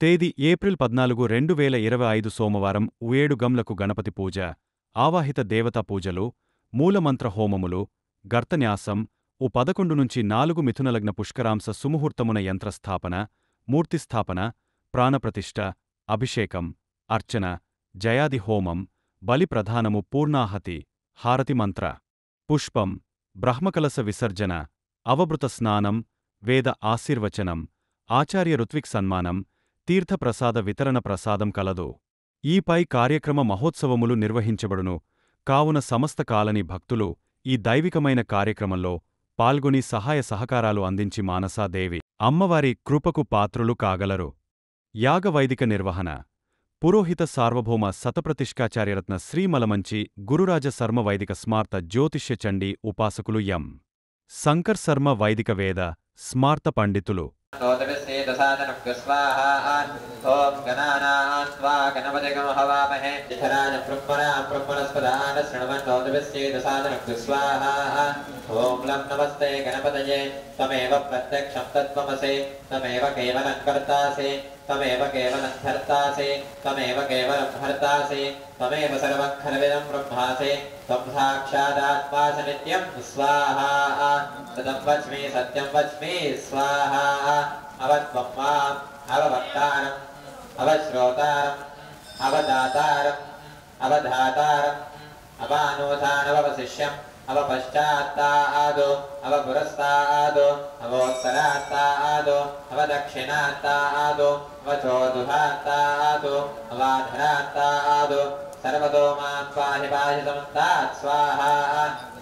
తేదీ ఏప్రిల్ 14, 2025 సోమవారం 7 గంటలకు గణపతి పూజ, ఆవాహిత దేవతా పూజలు, మూలమంత్ర హోమములు, గర్తన్యాసం, 11 నుంచి 4 మిథునలగ్న పుష్కరాంశ సుముహూర్తమున యంత్రస్థాపన, మూర్తిస్థాపన, ప్రాణప్రతిష్ఠ, అభిషేకం, అర్చన, జయాది హోమం, బలి ప్రధానము పూర్ణాహతి, హారతి మంత్ర పుష్పం, బ్రహ్మకలశ విసర్జన, అవభృత స్నానం, వేద ఆశీర్వచనం, ఆచార్య ఋత్విక్ సన్మానం, తీర్థప్రసాద వితరణ ప్రసాదం కలదు. ఈ పై కార్యక్రమ మహోత్సవములు నిర్వహించబడును. కావున సమస్త కాలనీ భక్తులు ఈ దైవికమైన కార్యక్రమంలో పాల్గొని సహాయ సహకారాలు అందించి మానసాదేవి అమ్మవారి కృపకు పాత్రులు కాగలరు. యాగవైదిక నిర్వహణ పురోహిత సార్వభౌమ సతప్రతిష్ఠాచార్యరత్న శ్రీమలమంచి గురురాజ శర్మ వైదిక స్మార్త జ్యోతిష్య చండీ ఉపాసకులు ఎం. శంకర్ శర్మ వైదిక వేద స్మార్త పండితులు. ఓం గణానాన్వా గణపతిగం హవామహే జితరాజ బ్రహ్మణస్పదాన శృణవన్నోదవిశ్చేదసాదనక్తు స్వాహా. ఓం లం నమస్తే గణపతయే త్వమేవ ప్రత్యక్షం తత్వమసి త్వమేవ కేవలం కర్తాసి త్వమేవ కేవలం ధర్తాసి త్వమేవ కేవలం భర్తాసి త్వమేవ సర్వం ఖల్విదం బ్రహ్మాసి త్వం సాక్షాదాత్మాసి నిత్యం స్వాహా. సతం వచ్మి సత్యం వచ్మి స్వాహా. అవత్వం మాం అవవక్తారం అవశ్రోతారం అవదాతారం అవధాతారం అవానోధానవశిష్యం అవపశ్చాత్తాదో అవపురస్తాదో అవోత్తరాత్తాదో అవదక్షిణాత్తాదో అవచోదుహాత్తాదో అవాధరాత్తాదో సర్వతో మాం పాహి పాహి సమంతాత్ స్వాహా.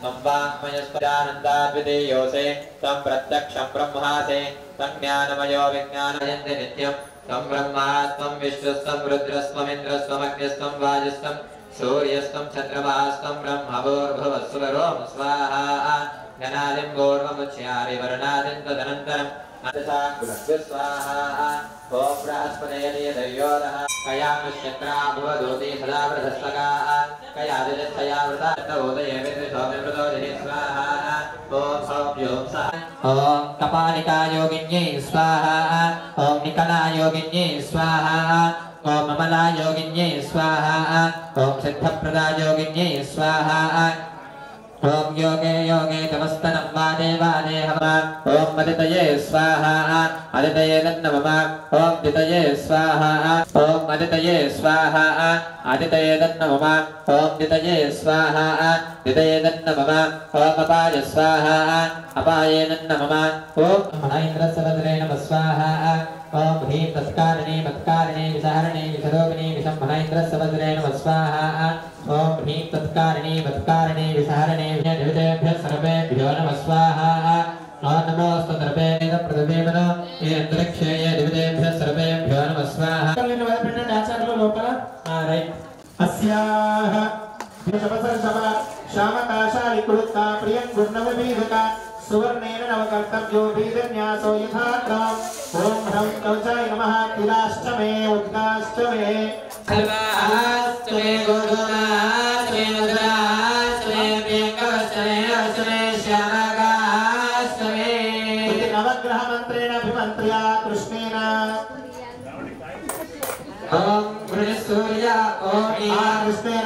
త్వం వాङ्मयस्पदानन्दाद्वितीयोऽसि త్వం ప్రత్యక్షం బ్రహ్మాసి త్వం జ్ఞానమయో విజ్ఞానయంతి నిత్యం త్వం బ్రహ్మా త్వం విష్ణుస్త్వం రుద్రస్త్వమింద్రస్త్వం అగ్నిస్త్వం వాయుస్త్వం సూర్యస్త్వం చంద్రమాస్త్వం బ్రహ్మభూర్భువస్సువరోం స్వాహా. గణాదిం పూర్వముచ్యామి వరుణాదిం తదనంతరం స్వాహా. ఓం బృహస్పతేర్యదయోరః కయానుష్యత్రాభువదూతి సదా వృధస్తకా కయాదిజత్తయా వృతోదయే విద్విషోమిమృతోదిని స్వాహా. ఓం సౌభ్యోం సహ. ఓం కపాలికాయోగిన్యై స్వాహా. ఓం నికలాయోగిన్యై స్వాహా. ఓం అమలాయోగిన్యై స్వాహా. ఓం సిద్ధప్రదాయోగిన్యై స్వాహా. ఓం యోగే యోగే తమస్తనం వాదే వాదే హవ. ఓం అదితయే స్వాహా. అదితయే తన్నమమ. ఓం దితయే స్వాహా. ఓం అదితయే స్వాహా. అదితయే తన్నమమ. ఓం దితయే స్వాహా. దితయే తన్నమమ. ఓం అపాయ స్వాహా. అపాయే తన్నమమ. ఓం మహేంద్రస్వద్రే నమః స్వాహా. ఓం హ్రీం తత్కారిణీ మత్కారిణీ విసహరిణీ విషరోగిణీ విషం మహేంద్రస్వద్రే నమః స్వాహా. ఓం హ్రీం తత్కారిణీ మత్కారిణీ విసహరిణీ విషదేభ్యః సర్వేభ్యో నమః స్వాహా. ఓం నమోస్తు సర్వేద ప్రథమేన ఏ అంతరిక్షే దేవదేభ్యః సర్వేభ్యో నమః స్వాహా. లోపల రైట్ అస్యాః విషమసర్షమ శ్యామకాశాలి కులుత్తా ప్రియం గుర్ణవబీజక సువర్ణేన నవకర్తవ్యో బీజన్యాసో యథాక్రమం. ఓం హ్రం కవచాయ నమః. తిలాష్టమే ఉద్గాష్టమే కల్వాష్టమే గోధుమాష్టమే మధురాష్టమే ప్రియంకవష్టమే అష్టమే శ్యామకాష్టమే. ఇది నవగ్రహ మంత్రేణ అభిమంత్ర్యా కృష్ణేన. ఓం సూర్య ఓం కృష్ణేన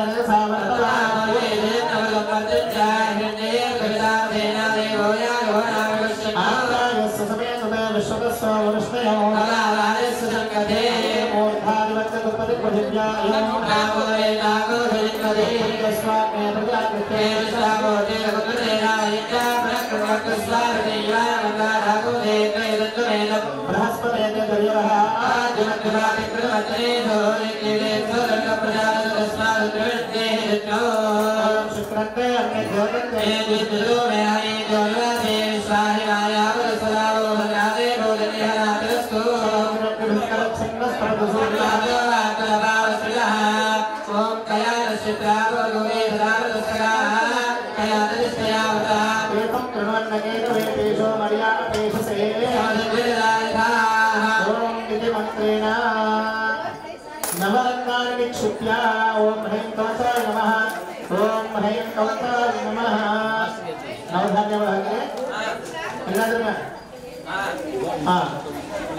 नवरत्नानि निक्षिप्य ओम ह्रीं कवचाय नमः. ओम ह्रीं कवचाय नमः. नवधान्यवहरे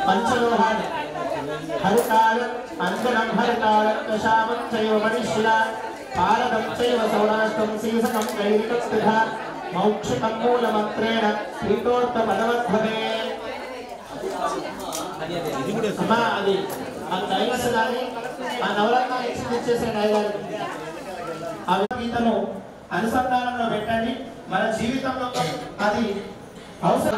पंचलोहानि हरितालं अञ्जनं हरितालं दशामं चैव मनिशिला पालकं चैव सौराष्ट्रं सीसकं कैरिकं स्थिता मौक्षिकं मूलमन्त्रेण पीठोत्तमनवद्भवे అమ్మా అది ఆ డైవర్స్ కానీ ఆ నవరత్న ఎక్స్ప్లెయిన్ చేసే డైలాగ్ ఆ గీతను అనుసంధానంలో పెట్టండి మన జీవితంలో అది అవసరం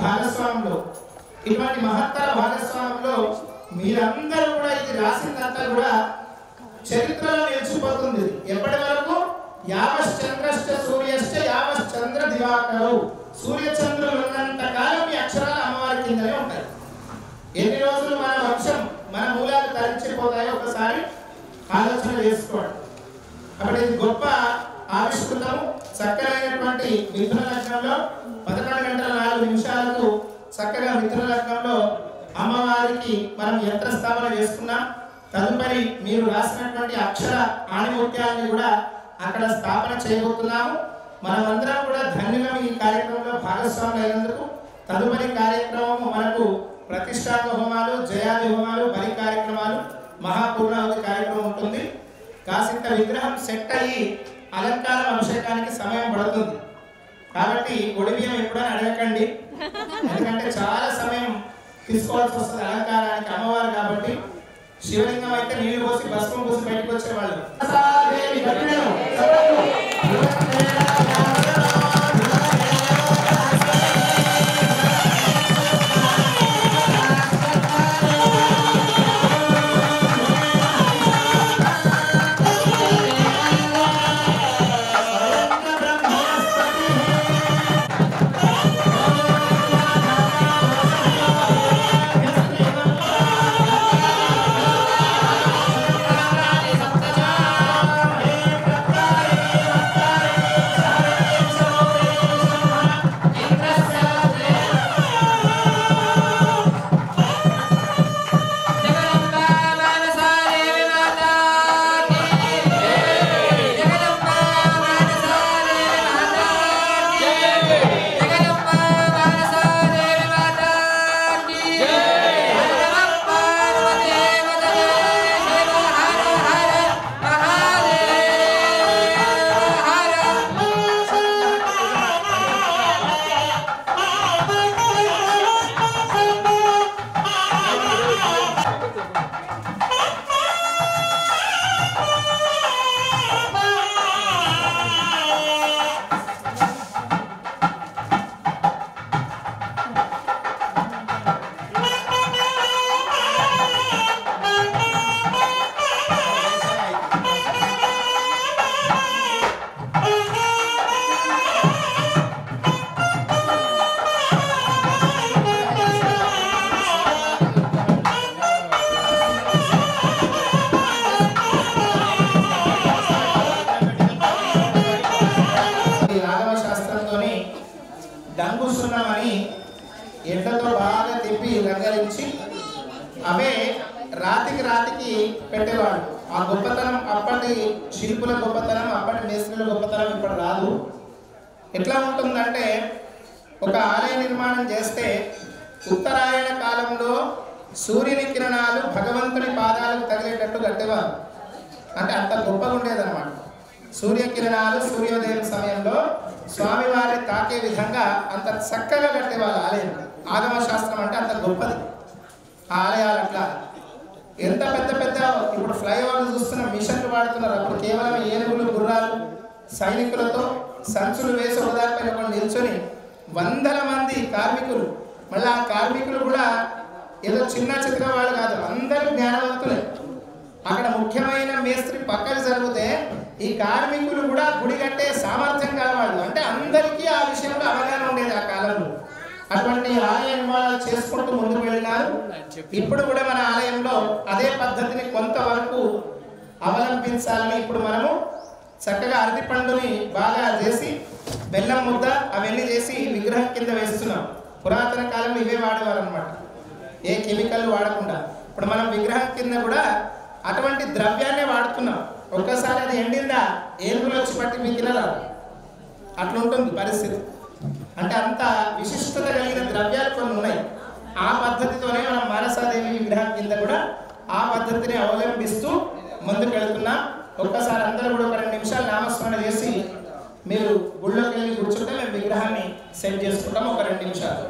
భాగస్వామ్యంలో ఇటువంటి మహత్తర భాగస్వామ్యంలో మీరందరూ కూడా ఇది రాసిందంతా కూడా చరిత్రలో నిలిచిపోతుంది. ఎప్పటి వరకు యావశ్చంద్రశ్చ సూర్యశ్చ యావశ్చంద్ర దివాకరు, సూర్యచంద్రులు ఉన్నంత కాలం ఈ అక్షరాలు అమ్మవారి కిందనే ఉంటాయి. ఎన్ని రోజులు మన వంశం మన మూలాలు తరించిపోతాయో ఒకసారి ఆలోచన చేసుకోండి. అప్పుడు ఇది గొప్ప ఆవిష్కృతం. చక్కనైనటువంటి మిథున లగ్నంలో 11:04 చక్కగా మిథున లగ్నంలో అమ్మవారికి మనం యంత్ర స్థాపన చేసుకున్నాం. తదుపరి మీరు రాసినటువంటి అక్షర ఆణిముత్యాన్ని కూడా అక్కడ స్థాపన చేయబోతున్నాము. మనమందరం కూడా ధన్యులం ఈ కార్యక్రమంలో భాగస్వాములు అయినందుకు. తదుపరి కార్యక్రమం మనకు ప్రతిష్టాత్మ హోమాలు, జయాది హోమాలు, బలి కార్యక్రమాలు, మహాపూర్ణావతి కార్యక్రమం ఉంటుంది. కాసింత విగ్రహం సెట్ అయ్యి అలంకారం అభిషేకానికి సమయం పడుతుంది. కాబట్టి ఒడిబియ్యం ఎప్పుడైనా అడగకండి, ఎందుకంటే చాలా సమయం తీసుకోవాల్సి వస్తుంది అలంకారానికి. అమ్మవారు కాబట్టి శివలింగం అయితే నీళ్లు పోసి భస్మం పోసి బయటకు వచ్చేవాళ్ళు. ఎండతో బాగా తిప్పి రంగరించి అవే రాతికి రాతికి పెట్టేవాడు. ఆ గొప్పతనం అప్పటి శిల్పుల గొప్పతనం, అప్పటి మేస్త్రుల గొప్పతనం ఇప్పుడు రాదు. ఎట్లా ఉంటుందంటే ఒక ఆలయ నిర్మాణం చేస్తే ఉత్తరాయణ కాలంలో సూర్యుని కిరణాలు భగవంతుని పాదాలకు తగిలేటట్టు కట్టేవారు. అంటే అంత గొప్పగా ఉండేదన్నమాట. సూర్యకిరణాలు సూర్యోదయం సమయంలో స్వామివారి తాకే విధంగా అంత చక్కగా కట్టేవాళ్ళు ఆలయం. ఆగమ శాస్త్రం అంటే అంత గొప్పది. ఆ ఆలయాలు అట్లా ఎంత పెద్ద పెద్ద ఇప్పుడు ఫ్లైఓవర్లు చూస్తున్న మిషన్లు వాడుతున్నారు. అప్పుడు కేవలం ఏనుగులు గుర్రాలు సైనికులతో సంచులు వేసి ఒకదానిపైన ఒకటి నిల్చొని వందల మంది కార్మికులు, మళ్ళీ ఆ కార్మికులు కూడా ఏదో చిన్న చిత్ర వాళ్ళు కాదు, అందరూ జ్ఞానవంతులే. అక్కడ ముఖ్యమైన మేస్త్రి పక్కన జరిగితే ఈ కార్మికులు కూడా గుడి కట్టే సామర్థ్యం కలవాళ్ళు. అంటే అందరికీ ఆ విషయంలో అవగాహన ఉండేది ఆ కాలంలో. అటువంటి ఆలయ నిర్మాణాలు చేసుకుంటూ ముందుకు వెళ్ళినారు. ఇప్పుడు కూడా మన ఆలయంలో అదే పద్ధతిని కొంతవరకు అవలంబించాలని ఇప్పుడు మనము చక్కగా అరటి పండుని బాగా చేసి బెల్లం ముద్ద అవన్నీ చేసి విగ్రహం కింద వేస్తున్నాం. పురాతన కాలంలో ఇవే వాడేవారు అనమాట, ఏ కెమికల్ వాడకుండా. ఇప్పుడు మనం విగ్రహం కింద కూడా అటువంటి ద్రవ్యాన్నే వాడుతున్నాం. ఒక్కసారి అది ఎండిందా ఏనుగులు వచ్చి పట్టి మిగిలిన అట్లుంటుంది పరిస్థితి. అంటే అంత విశిష్టత కలిగిన ద్రవ్యాలు కొన్ని ఉన్నాయి. ఆ పద్ధతితోనే మనం మానసాదేవి విగ్రహం కింద కూడా ఆ పద్ధతిని అవలంబిస్తూ ముందుకు వెళుతున్నాం. ఒక్కసారి అందరూ కూడా ఒక 2 నిమిషాలు నామస్మరణ చేసి మీరు గుళ్ళోకి వెళ్ళి కూర్చుంటే మేము విగ్రహాన్ని సెట్ చేసుకుంటాం. ఒక 2 నిమిషాలు.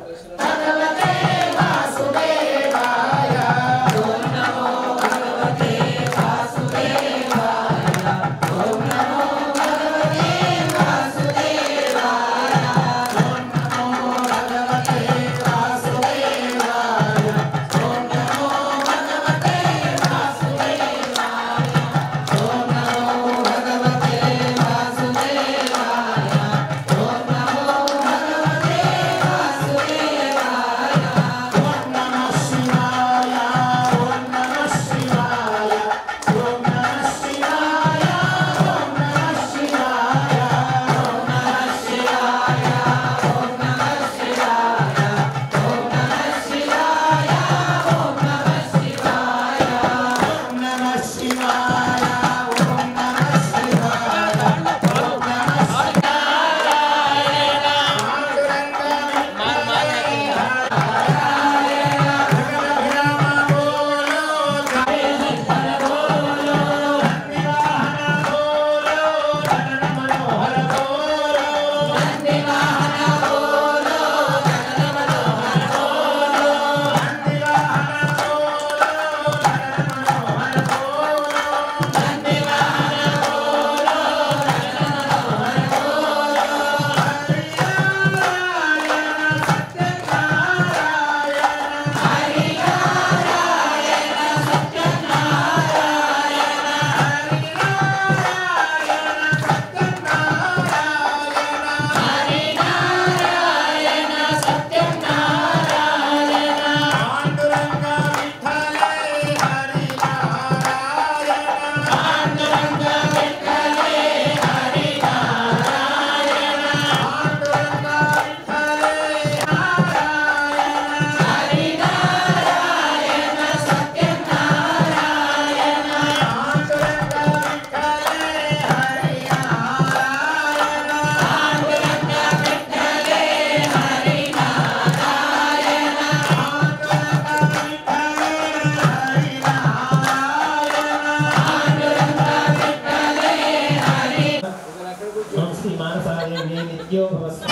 ఓం శ్రీ మానసాదేవి నిత్యో భవస్వ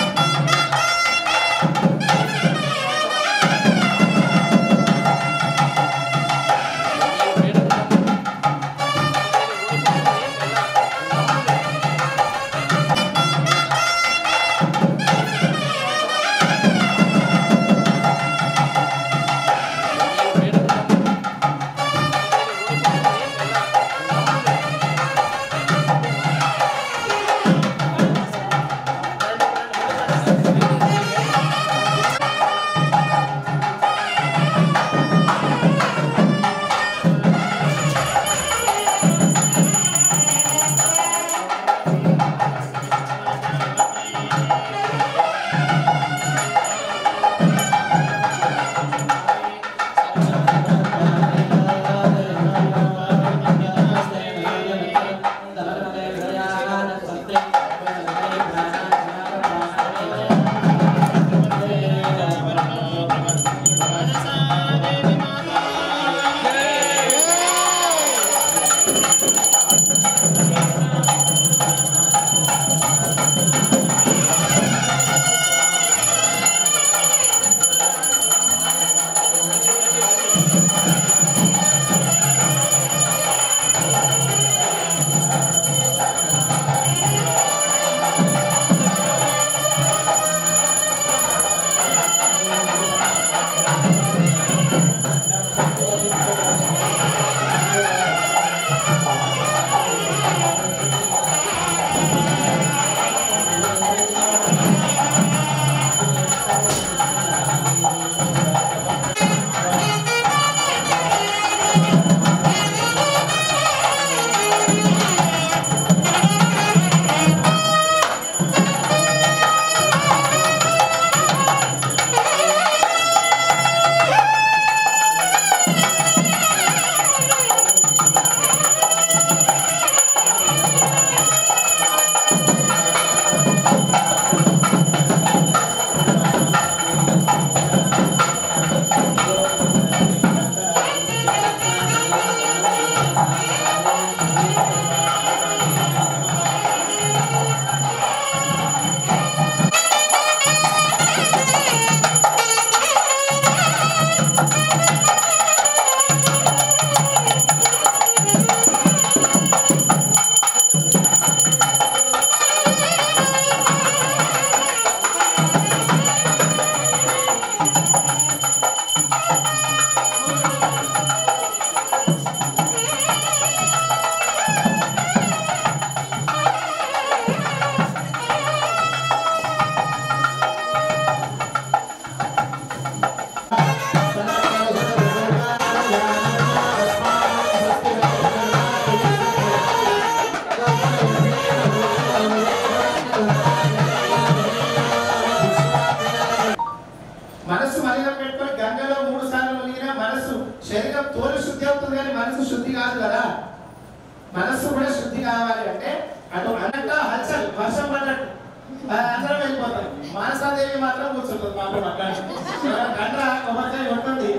మనసు మలినం పెట్టుకొని గంగలో 3 సార్లు మునిగినా మనసు శరీరం తోలు శుద్ధి అవుతుంది కానీ మనసు శుద్ధి కాదు కదా. మనసు కూడా శుద్ధి కావాలి అంటే అటు అన్నట్టు హల్చల్ వర్షం పడ్డట్టు అందరం వెళ్ళిపోతాం. మానసాదేవి మాత్రం కూర్చుంటుంది మాతో గంట కొబ్బరికాయ ఉంటుంది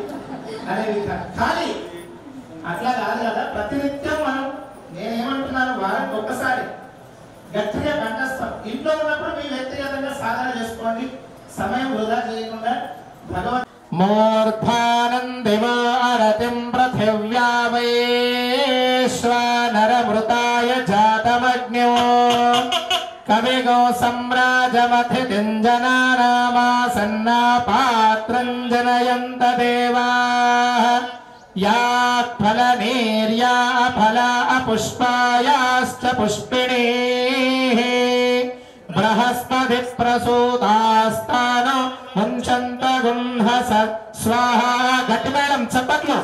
అనే విధంగా. కానీ అట్లా కాదు కదా, ప్రతినిత్యం మనం నేనేమంటున్నాను వారానికి ఒక్కసారి గట్టిగా కంటస్తాం. ఇంట్లో ఉన్నప్పుడు మీ వ్యక్తిగతంగా సాధన చేసుకోండి, సమయం వృధా చేయకుండా. భగవత్ మూర్ధానందివారతిం పృథివ్యా వైశ్వానరమృతాయ జాతమగ్న్యో కవిగో సమ్రాజమధిదింజనానామాసన్నా పాత్రం జనయంత దేవాః యా ఫలనీర్యా ఫలా పుష్పాయాశ్చ పుష్పిణీః బృహస్పతి ప్రసూతాస్తానో ముంచంత గుంహస స్వాహా. గట్టి మేడం చప్పట్లు.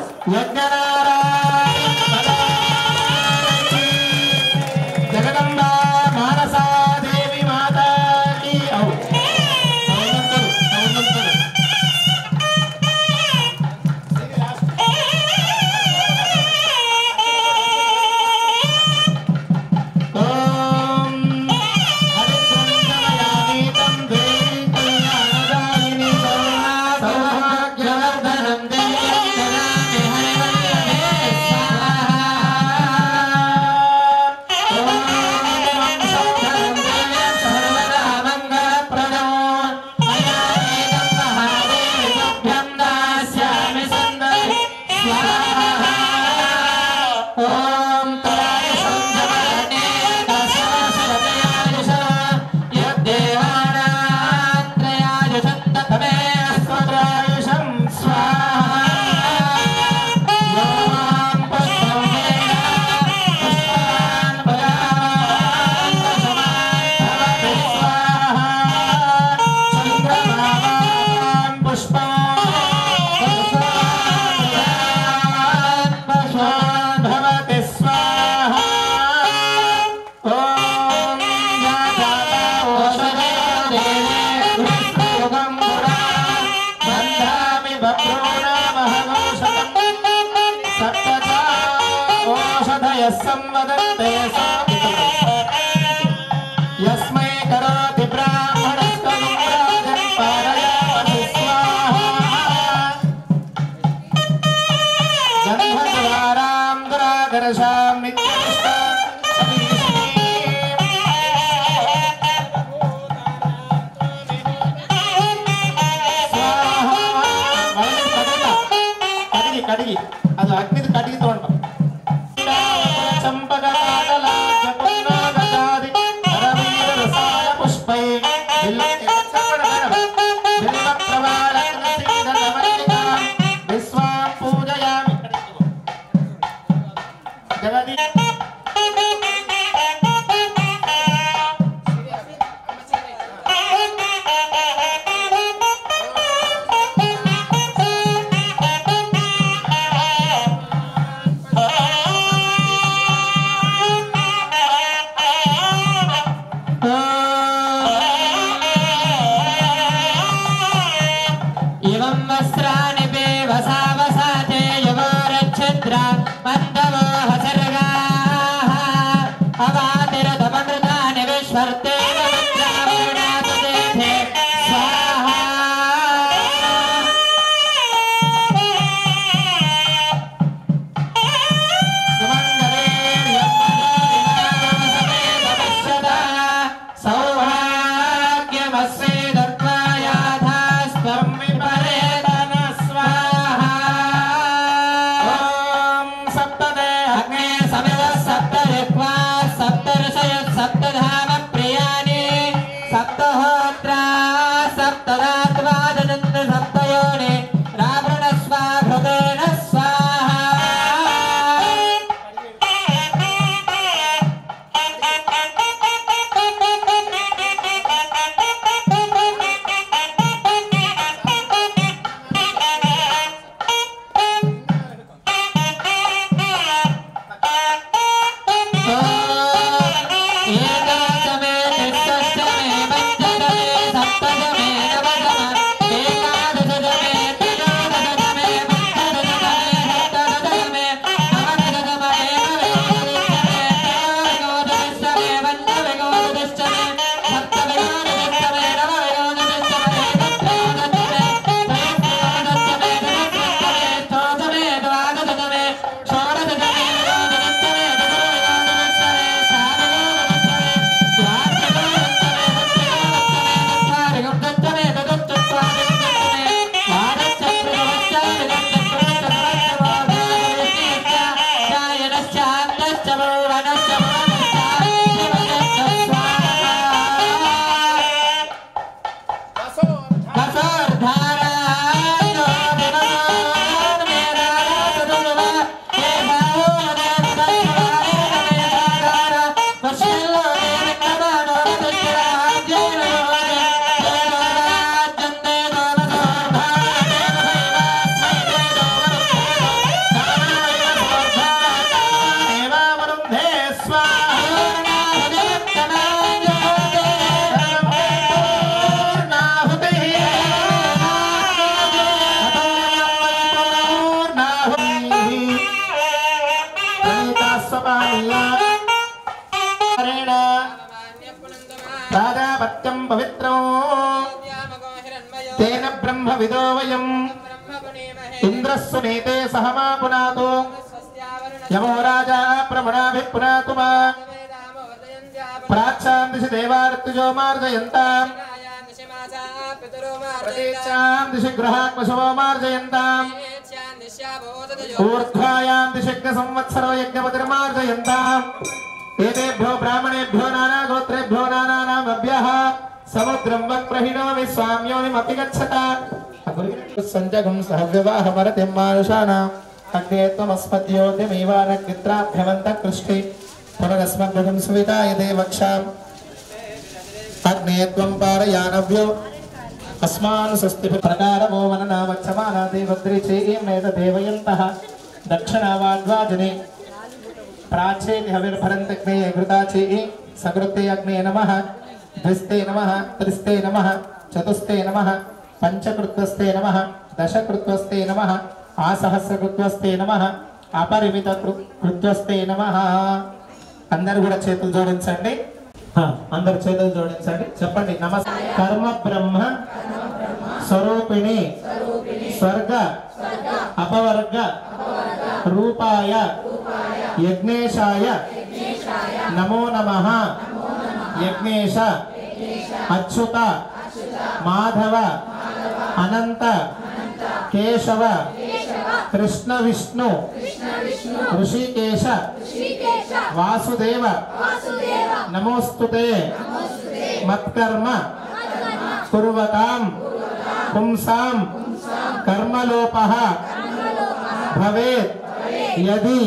జగదంబ మానసాదేవి మాతాకి. वदन्ते यस्मै करोति ब्राह्मणस्तवं राजन् पारयामि स्वाहा गन्धद्वारां दुरादर्शां नित्यनिष्ठां कड़गी ಅದು ಅಗ್ನಿದ ಕಟ್ಟಿಗೆ ತಗೊಂಡು ಚಂಪಕ ಕಾಟಲಾಜ ಪುನ್ನಾಗಜಾದಿ ನರವೀರ ರಸಾಯ ಪುಷ್ಪೈ ಬಿಲ್ಲ ಪ್ರವಾಳ ತುಳಸಿಂದ ನಮನಿಕಾ ವಿಶ್ವಾಂ ಪೂಜಯಾಮಿ ಜಗದಿ राजापत्यं पवित्रं तेन ब्रह्म विदो वयम् इन्द्रस्य नीते सहमा पुनातु यमो राजा प्रमणाभिपुनातु मा प्राच्यां दिशि देवार्तुजो मार्जयन्ताम् प्रतीच्यां दिशि ग्रहात्मशवो मार्जयन्ताम् ऊर्ध्वायां दिशि संवत्सरो यज्ञपतिर्मार्जयन्ताम् एतेभ्यो ब्राह्मणेभ्यो नाना गोत्रेभ्यो नानानामभ्यः समुद्रं वक्प्रहिणोमि स्वाम्योनिमपि गच्छता संजगं सहव्यवाह मरतिं मानुषाणाम् अग्ने त्वमस्मद्योतिमेवानग्नित्राभ्यवन्तः कृष्टे पुनरस्मद्गं सुविताय देवक्षाम् अग्ने त्वं पारयानव्यो अस्मान् स्वस्तिभिः प्रकारमो मननामक्षमाना देवद्रिचेयमेत देवयन्तः दक्षिणावाद्वाजने प्राचेति हविर्भरन्तग्ने घृताचे सकृते अग्ने नमः द्विस्ते नमः त्रिस्ते नमः चतुस्ते नमः पंचकृत्वस्ते नमः दशकृत्वस्ते नमः आसहस्रकृत्वस्ते नमः अपरिमितकृत्वस्ते नमः అందరు కూడా చేతులు జోడించండి. అందరు చేతులు జోడించండి. చెప్పండి. నమస్తే. కర్మ బ్రహ్మ స్వరూపిణి స్వర్గ అపవర్గ రూపాయ యజ్ఞేశాయ నమో నమః. యజ్ఞేశ అచ్యుత మాధవ అనంత కేశవ కృష్ణ విష్ణు ఋషికేశ వాసుదేవ నమోస్తుతే. మత్కర్మ కుర్వతాం పుంసాం కర్మలోపః భవేత్ యది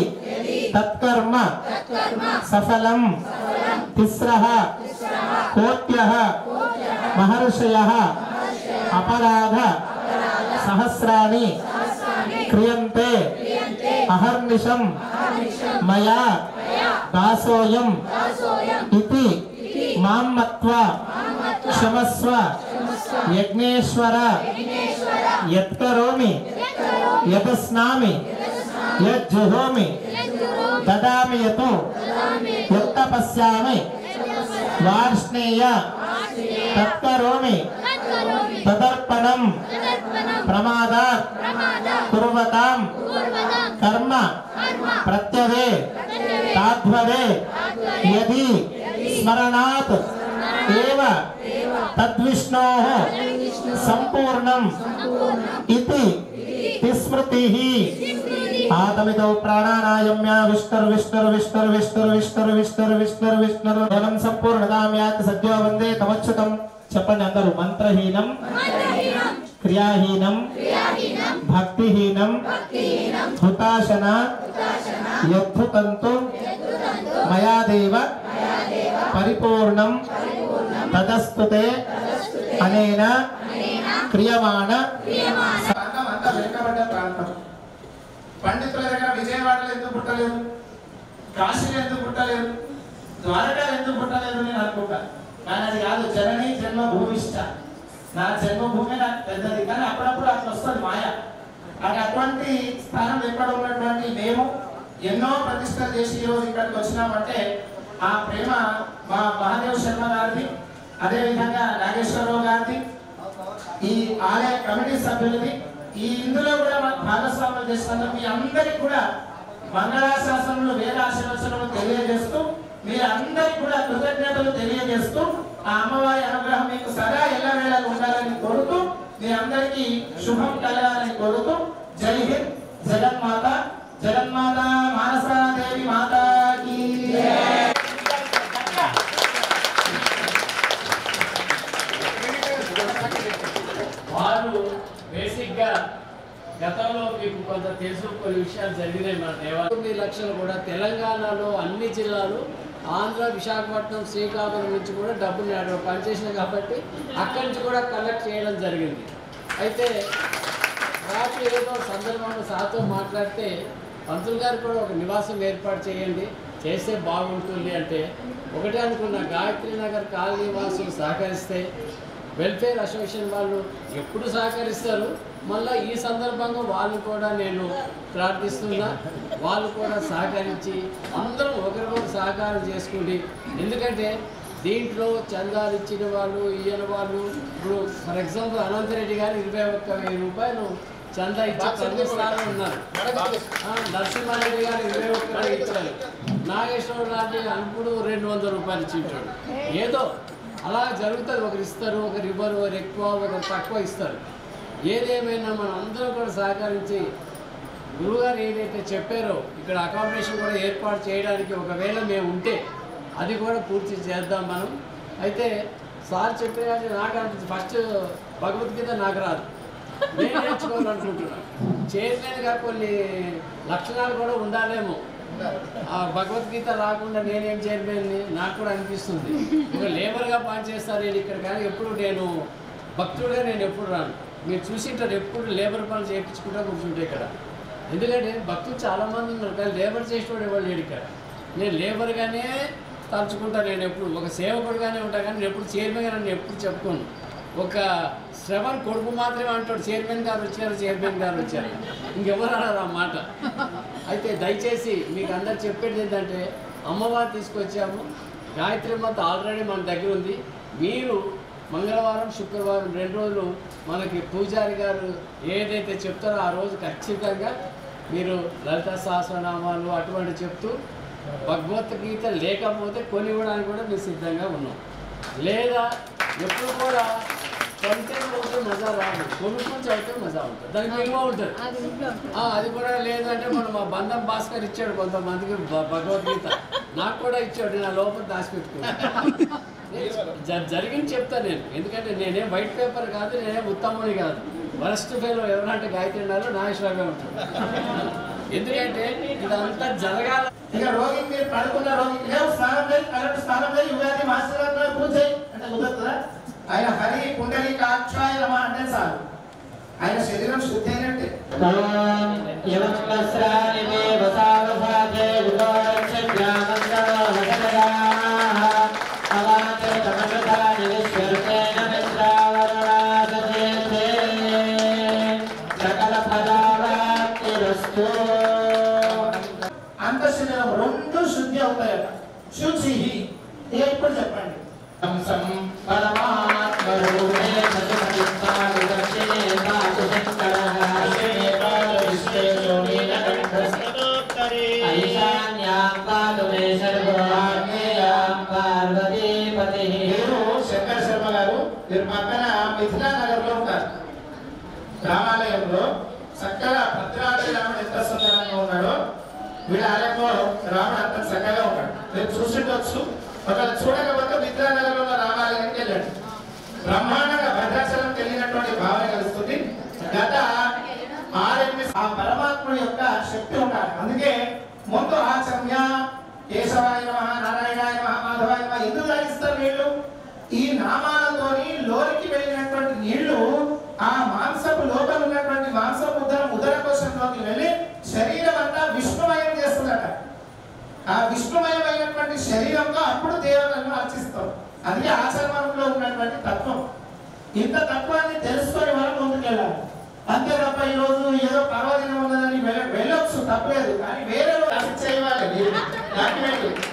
తత్కర్మ సఫలం తిస్రః కోట్యః మహర్షయః అపరాధ సహస్రాణి క్రియంతే అహర్నిశం మయా దాసోయం ఇతి మాం మత్వా క్షమస్వ యజ్ఞేశ్వర. యత్కరోమి యతస్నామి యజ్జుహోమి దదామి యతో యత్తపస్యామి వార్ష్ణేయ తత్కరోమి తదర్పణం ప్రమాదాత్ కుర్వతాం కర్మ ప్రత్యవే తాధ్వరే యది స్మరణాత్ ఏవ తద్విష్ణోః సంపూర్ణం ఇతి తిస్మృతిః. ఆతమితో ప్రాణానాయమ్య విష్ణుర్ విష్ణుర్ విష్ణుర్ విష్ణుర్ విష్ణుర్ విష్ణుర్ విష్ణుర్ విష్ణుర్ ధనం సంపూర్ణతాం యాతి సద్యో వందే తమచ్యుతం. చెప్పండి అందరూ. మంత్రహీనం క్రియాహీనం భక్తిహీనం హుతాశన యద్భుతంతు మయాదేవ పరిపూర్ణం తదస్తుతే అనేన క్రియమాణ. పండితుల దగ్గర విజయవాడలో ఎందుకు పుట్టలేదు, కాశీలో ఎందుకు పుట్టలేదు, ద్వారకాలో ఎందుకు పుట్టలేదు నేను అనుకుంటా. కానీ అది కాదు. జనని జన్మభూమిష్ట. నా జన్మభూమి నాకు పెద్దది. కానీ అప్పుడప్పుడు అట్లా వస్తుంది మాయ. అది అటువంటి స్థానం ఎక్కడ ఉన్నటువంటి మేము ఎన్నో ప్రతిష్టలు చేసి ఈరోజు ఇక్కడికి వచ్చినామంటే ఆ ప్రేమ మా మహాదేవ్ శర్మ గారిది, అదేవిధంగా నాగేశ్వరరావు గారిది, ఈ ఆలయ కమిటీ సభ్యులది. ఈ ఇందులో కూడా భాగస్వామ్యం చేస్తున్నందుకు మీ అందరికి కూడా మంగళాశాసనములు వేదాశీర్వచనములు తెలియజేస్తూ మీ అందరికి కూడా కృతజ్ఞతలు తెలియజేస్తూ ఆ అమ్మవారి అనుగ్రహం మీకు సదా ఎల్లవేళలు ఉండాలని కోరుతూ మీ అందరికీ శుభం కలగాలని కోరుతూ జై హింద్. జగన్మాత జగన్మాత మానసాదేవి మాతాకి. వారు బేసిక్గా గతంలో మీకు కొంత తెలుసు కొన్ని విషయాలు జరిగినాయి. మన దేవాలయం 9 లక్షలు కూడా తెలంగాణలో అన్ని జిల్లాలు, ఆంధ్ర విశాఖపట్నం శ్రీకాకుళం నుంచి కూడా డబ్బులు పనిచేసినాయి కాబట్టి అక్కడి నుంచి కూడా కలెక్ట్ చేయడం జరిగింది. అయితే రాత్రి ఏదో సందర్భంలో సార్తో మాట్లాడితే పంతులు గారు కూడా ఒక నివాసం ఏర్పాటు చేయండి, చేస్తే బాగుంటుంది అంటే ఒకటే అనుకున్న. గాయత్రి నగర్ కాలనీ వాసులు సహకరిస్తే వెల్ఫేర్ అసోసియేషన్ వాళ్ళు ఎప్పుడు సహకరిస్తారు. మళ్ళీ ఈ సందర్భంగా వాళ్ళు కూడా నేను ప్రార్థిస్తున్నా, వాళ్ళు కూడా సహకరించి అందరం ఒకరికొకరు సహకారం చేసుకుంటే. ఎందుకంటే దీంట్లో చందాలు ఇచ్చిన వాళ్ళు ఈయన వాళ్ళు ఇప్పుడు ఫర్ ఎగ్జాంపుల్ అనంతరెడ్డి గారు 21,000 రూపాయలు చందా ఇచ్చి ప్రతిష్టాలు ఉన్నారు. నరసింహారెడ్డి గారు 21,000 ఇచ్చారు. నాగేశ్వరరావు లాంటి అప్పుడు 200 రూపాయలు ఇచ్చింటాడు. ఏదో అలా జరుగుతుంది. ఒకరు ఇస్తారు, ఒకరు ఇవ్వరు, ఒకరు ఎక్కువ ఒకరు తక్కువ ఇస్తారు. ఏదేమైనా మనం అందరం కూడా సహకరించి గురువుగారు ఏదైతే చెప్పారో ఇక్కడ అకామిడేషన్ కూడా ఏర్పాటు చేయడానికి ఒకవేళ మేము ఉంటే అది కూడా పూర్తి చేద్దాం మనం. అయితే సార్ చెప్పే నాకు అనిపించింది ఫస్ట్ భగవద్గీత నాకు రాదు, నేను నేర్చుకోవాలనుకుంటున్నాను. చైర్మన్గా కొన్ని లక్షణాలు కూడా ఉండాలేమో. ఆ భగవద్గీత రాకుండా నేనేం చైర్మన్ని నాకు కూడా అనిపిస్తుంది. ఇంకా లేబర్గా పనిచేస్తారు నేను ఇక్కడ, కానీ ఎప్పుడు నేను భక్తుడుగా నేను ఎప్పుడు రాను. మీరు చూసింటారు ఎప్పుడు లేబర్ పనులు చేయించుకుంటా కూర్చుంటే ఇక్కడ. ఎందుకంటే భక్తులు చాలామంది ఉన్నారు కానీ లేబర్ చేసేవాడు ఎవరు లేడు ఇక్కడ. నేను లేబర్గానే తలుచుకుంటా, నేను ఎప్పుడు ఒక సేవకుడుగానే ఉంటా. కానీ నేను ఎప్పుడు చైర్మన్గా నన్ను ఎప్పుడు చెప్పుకోను. ఒక శ్రవణ్ కొడుకు మాత్రమే అంటాడు చైర్మన్ గారు వచ్చారు, చైర్మన్ గారు వచ్చారు, ఇంకెవరు అన్నారు ఆ మాట. అయితే దయచేసి మీకు అందరు చెప్పేది ఏంటంటే అమ్మవారు తీసుకొచ్చాము. గాయత్రి మాత ఆల్రెడీ మన దగ్గర ఉంది. మీరు మంగళవారం శుక్రవారం 2 రోజులు మనకి పూజారి గారు ఏదైతే చెప్తారో ఆ రోజు ఖచ్చితంగా మీరు లలిత సహస్రనామాలు అటువంటి చెప్తూ భగవద్గీత లేకపోతే కొనివ్వడానికి కూడా మేము సిద్ధంగా ఉన్నాం. లేదా ఎప్పుడు కూడా కంటెంట్ పోతే మజా రాదు, కొనుక్కొని చదివితే మజా ఉంటుంది, దానికి విలువ ఉంటుంది. అది కూడా లేదంటే మనం మా బంధం భాస్కర్ ఇచ్చాడు కొంతమందికి భగవద్గీత, నాకు కూడా ఇచ్చాడు, నా లోపల దాచిపెట్టుకున్నాను. జరిగింది చెప్తాను నేను, ఎందుకంటే నేనేం వైట్ పేపర్ కాదు, నేనేం ఉత్తముని కాదు. వరస్ట్ ఫెయిల్ ఎవరంటే గాయత్రి నాగేశ్వరరావు ఉంటాడు. ఎందుకంటే ఇదంతా జరగాల. ఇక రోగి మీరు పడుకున్న రోగికి లేవు, స్నానం చేయి, కరెక్ట్ స్నానం చేయి, యుగాది మాస్టర్ పూజ చేయి అంటే కుదురుతుందా? ఆయన హరి పుండరీకాక్షాయ నమః అంటే చాలు, ఆయన శరీరం శుద్ధి అయినట్టే. అంతఃశరీరం 2 శుద్ధి అవుతాయట. శుచి ఇక ఇప్పుడు చెప్పండి. శంకర శర్మ గారు మీరు పక్కన మిథిలా నగర్ లో ఉంటారు. రామాలయంలో చక్కగా భద్రాద్రి రాముడు ఎంత సుందరంగా ఉన్నాడో వీడి ఆలయంలో రాముడు అంత చక్కగా ఉన్నాడు. మీరు చూసిండొచ్చు. ఒకవేళ చూడకపోతే మిథిలానగర్లో ఉన్న రామాలయానికి వెళ్ళండి. బ్రహ్మాండంగా భద్రాచలంకి వెళ్ళినటువంటి భావన కలుస్తుంది. గత 6-8 ఆ పరమాత్ముడి యొక్క శక్తి ఉండాలి. అందుకే ముందు ఆచమ్య కేశవాయ నమః, నారాయణాయ నమః, మాధవాయ నమః ఎందుకు తాగిస్తారు నీళ్లు? ఈ నామాలతోని లోనికి వెళ్ళినటువంటి నీళ్లు ఆ మాంసపు లోపల ఉన్నటువంటి మాంసపు ఉదరకోశంలోకి వెళ్ళి శరీరం అంతా విష్ణుమయం చేస్తుందట. ఆ విష్ణుమయమైనటువంటి శరీరంతో అప్పుడు దేవతలను అర్చిస్తాం. అది ఆచరణలో ఉన్నటువంటి తత్వం. ఇంత తత్వాన్ని తెలుసుకొని మనం ముందుకెళ్ళాలి. అంతే తప్ప ఈరోజు ఏదో పర్వదినం ఉన్నదని వెళ్ళొచ్చు, తప్పలేదు. కానీ వేరే చేయాలి డాక్యుమెంట్.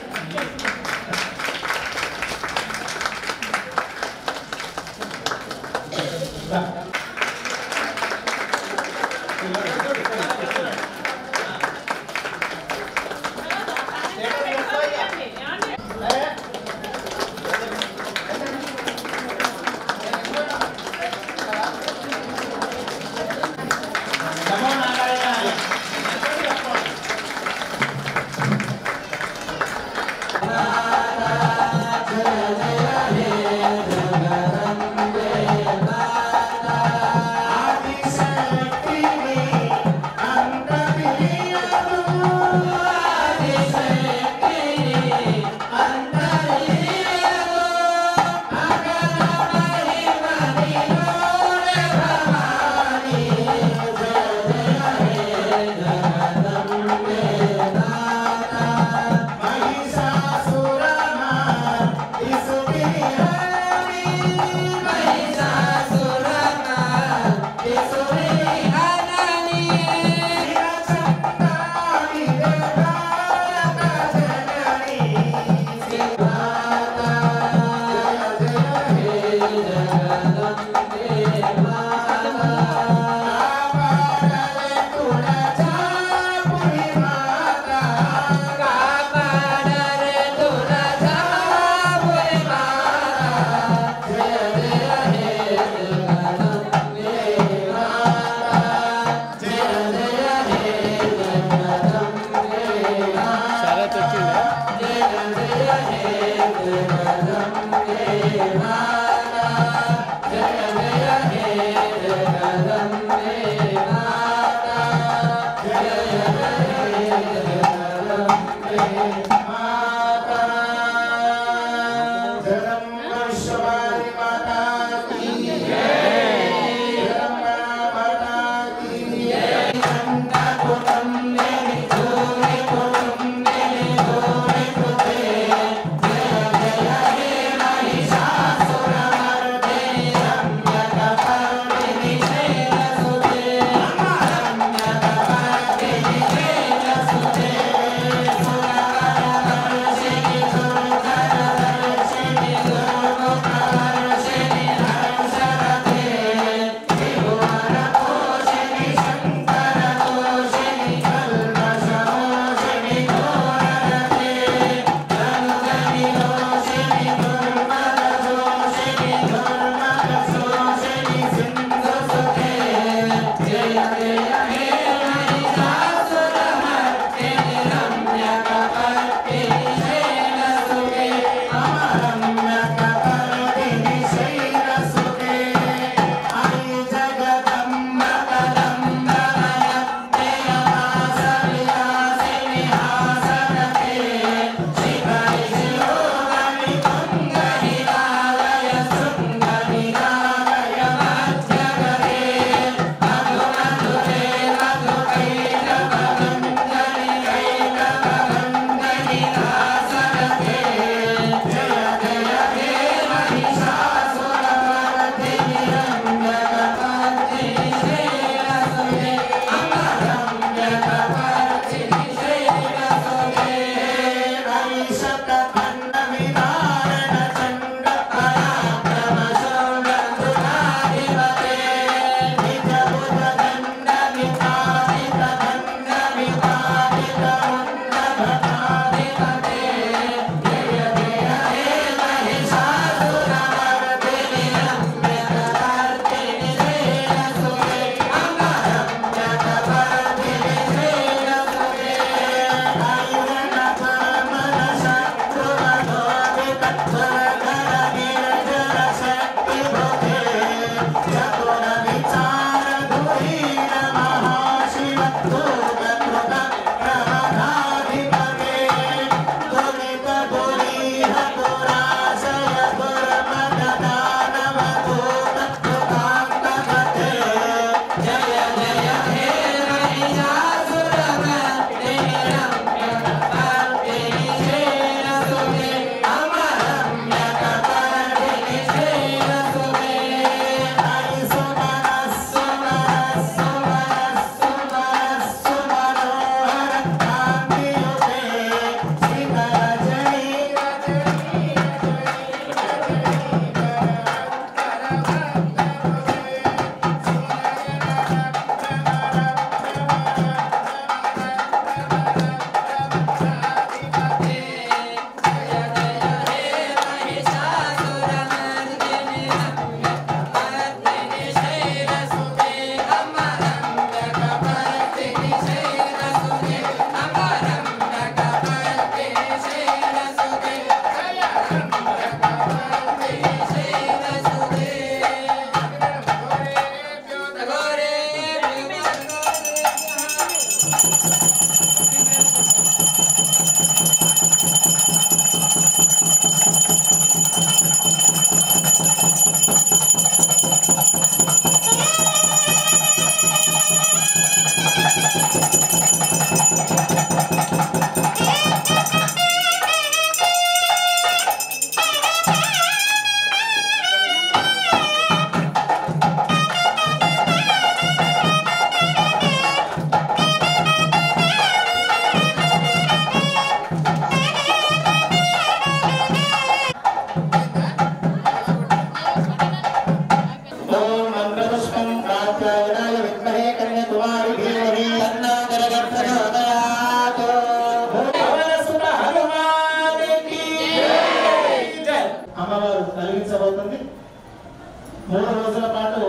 3 రోజుల పాటు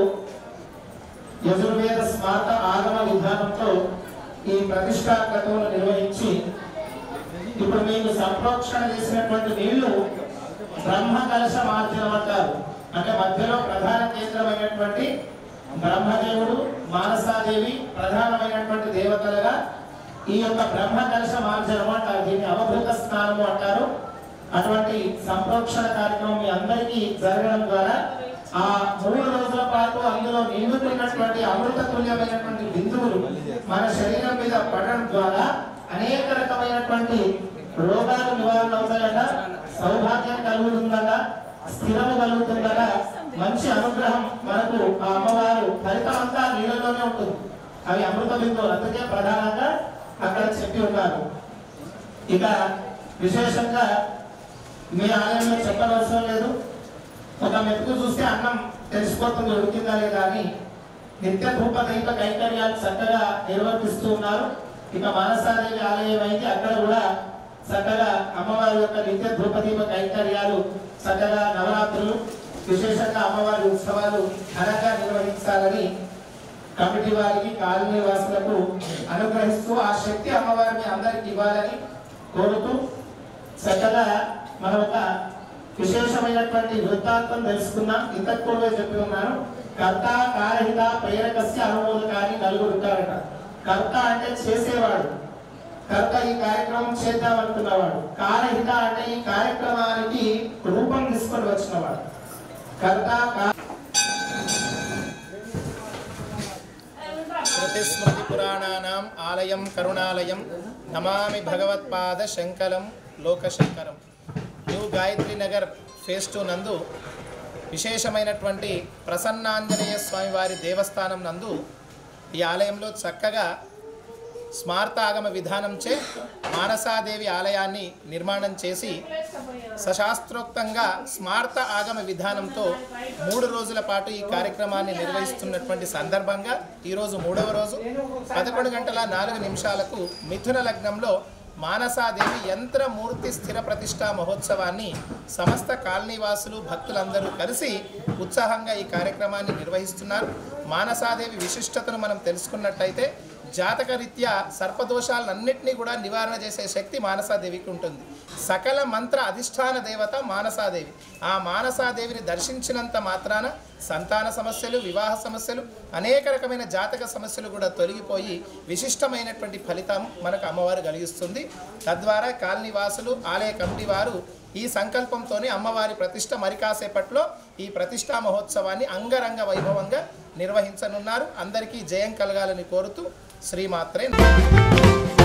యజుర్వేద స్మార్త ఆగమ విధానంతో ఈ ప్రతిష్టా క్రతువును నిర్వహించి ఇప్పుడు మీకు సంప్రోక్షణ చేసినటువంటి నీళ్లు బ్రహ్మ కలశ మార్జనం అంటారు. అంటే మధ్యలో ప్రధాన కేంద్రమైనటువంటి బ్రహ్మదేవుడు, మానసాదేవి ప్రధానమైనటువంటి దేవతలుగా ఈ యొక్క బ్రహ్మ కలశ మార్జనం అంటారు. దీన్ని అవభూత స్నానము అంటారు. అటువంటి సంప్రోక్షణ కార్యక్రమం మీ అందరికీ జరగడం ద్వారా ఆ 3 రోజుల పాటు అందులో నిండుకున్నటువంటి అమృత తుల్యమైనటువంటి బిందువులు మన శరీరం మీద పడడం ద్వారా అనేక రకమైనటువంటి రోగాలు నివారణ అవుతాయట, సౌభాగ్యం కలుగుతుందట, స్థిరము కలుగుతుందట, మంచి అనుగ్రహం మనకు ఆ అమ్మవారు ఫలితం అంతా నీళ్ళలోనే ఉంటుంది. అవి అమృత బిందువులు, అందుకే ప్రధానంగా అక్కడ చెప్పి ఉన్నారు. ఇక విశేషంగా మీ ఆలయంలో చెప్పనవసరం లేదు, ఒక మెతుకు చూస్తే అన్నం తెలిసిపోతుంది ఉడికిందా లేదా అని. నిత్య ధూప దీప కైంకర్యాలు చక్కగా నిర్వర్తిస్తూ ఉన్నారు. ఇక మానసాదేవి ఆలయం అయితే అక్కడ కూడా చక్కగా అమ్మవారి యొక్క నిత్య ధూప దీప కైంకర్యాలు చక్కగా నవరాత్రులు విశేషంగా అమ్మవారి ఉత్సవాలు ఘనంగా నిర్వహించాలని కమిటీ వారికి కాలనీ వాసులకు అనుగ్రహిస్తూ ఆ శక్తి అమ్మవారి మీ అందరికి ఇవ్వాలని కోరుతూ చక్కగా మనం ఒక విశేషమైనటువంటి వృత్తాంతం తెలుసుకున్నాం. ఇంతకు కూడా చెప్పి ఉన్నాను. కర్త కారహిత ప్రేరకస్య అనుమోదకాన్ని 4 ఉంటారట. కర్త అంటే చేసేవాడు, కర్త ఈ కార్యక్రమం చేద్దాం అనుకున్నవాడు. కారహిత అంటే ఈ కార్యక్రమానికి రూపం తీసుకొని వచ్చినవాడు. కర్త స్మృతి పురాణానాం ఆలయం కరుణాలయం నమామి భగవత్పాద శంకరం లోకశంకరం. న్యూ గాయత్రి నగర్ ఫేజ్ 2 నందు విశేషమైనటువంటి ప్రసన్నాంజనేయ స్వామివారి దేవస్థానం నందు ఈ ఆలయంలో చక్కగా స్మార్తాగమ విధానంచే మానసాదేవి ఆలయాన్ని నిర్మాణం చేసి సశాస్త్రోక్తంగా స్మార్త ఆగమ విధానంతో 3 రోజుల పాటు ఈ కార్యక్రమాన్ని నిర్వహిస్తున్నటువంటి సందర్భంగా ఈరోజు 3వ రోజు 11:04 మిథున లగ్నంలో మానసాదేవి యంత్రమూర్తి స్థిర ప్రతిష్టా మహోత్సవాన్ని సమస్త కాలనీవాసులు భక్తులందరూ కలిసి ఉత్సాహంగా ఈ కార్యక్రమాన్ని నిర్వహిస్తున్నారు. మానసాదేవి విశిష్టతను మనం తెలుసుకున్నట్టయితే జాతకరీత్యా సర్పదోషాలన్నింటినీ కూడా నివారణ చేసే శక్తి మానసాదేవికి ఉంటుంది. సకల మంత్ర అధిష్టాన దేవత మానసాదేవి. ఆ మానసాదేవిని దర్శించినంత మాత్రాన సంతాన సమస్యలు, వివాహ సమస్యలు, అనేక రకమైన జాతక సమస్యలు కూడా తొలగిపోయి విశిష్టమైనటువంటి ఫలితం మనకు అమ్మవారు కలిగిస్తుంది. తద్వారా కాలనీవాసులు, ఆలయ కమిటీ వారు ఈ సంకల్పంతోనే అమ్మవారి ప్రతిష్ట మరి కాసేపట్లో ఈ ప్రతిష్టా మహోత్సవాన్ని అంగరంగ వైభవంగా నిర్వహించనున్నారు. అందరికీ జయం కలగాలని కోరుతూ శ్రీమాత్రే నమః.